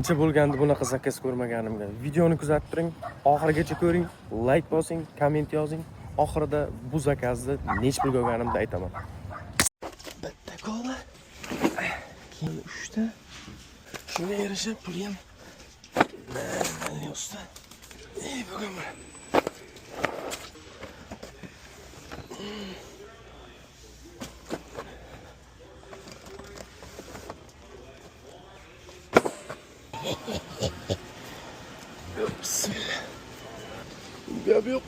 Birinchi bo'lganda bunaqa zakaz ko'rmaganimga. Videoni kuzatib turing, oxirigacha ko'ring, like bosing, komment yozing. Oxirida bu zakazni nechta pulga olganimni aytaman. Bitta kola, keyin 3 ta. Shunga yarasha puli ham usta. Bugun Bismillah. Gap yo'q.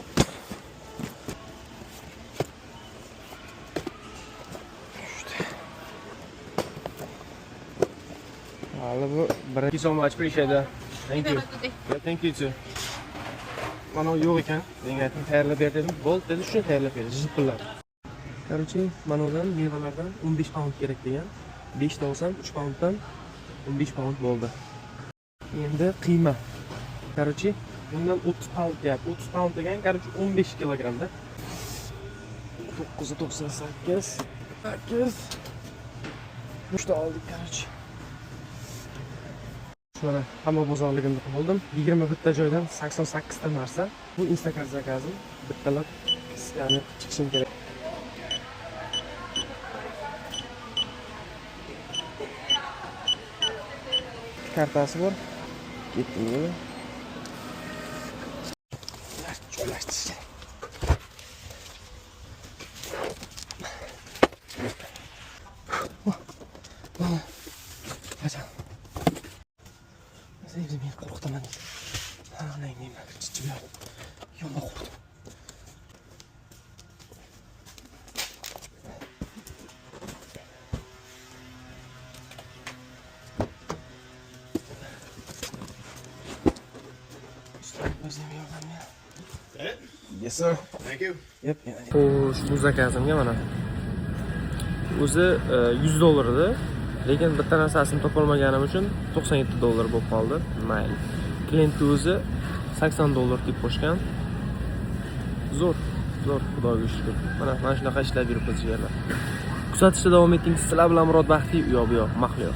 Hali bu bir. Thank you so much, appreciate it. Thank you. Yeah, thank you too. Mana yo'q ekan. Menga aytdim, tayyorlab ber dedim. Bo'ldi dedi, shuni tayyorlab berdi. Zip pullar. Короче, mana bundan mevalardan 15 pound kerak degan. 5 ta olsam 3 pounddan 15 pound bo'ldi. Endi qiyma. Короче, bundan 30 pound deyapti. 30 pound degan, короче, 15 kilogramda. 998. 8. 3 ta oldik, короче. Mana hamma bozorligimni qildim. 21 ta joydan 88 ta narsa. Bu Instagram zakazim. Bittalab ya'ni chiqishim kerak. Kartasi bor. Ketdimi? Joylashtirishgan. Qachon? Sen men qo'rqitaman. Ha, nima chiqib yomon qo'rqdim. Yes sir. Thank you. Yep. Xo'sh, bu zakazimga mana. O'zi $100 edi. Lekin bitta narsasini topolmaganim uchun $97 bo'lib qoldi. Mayli. Klient o'zi $80 deb qo'shgan. Zo'r, xudoga shukr. Mana shunaqa ishlab yuribmiz yerlar. Kuzatishda davom eting. Sizlar bilan Murod Baxtiy, u yoq bu yoq, mahliyo.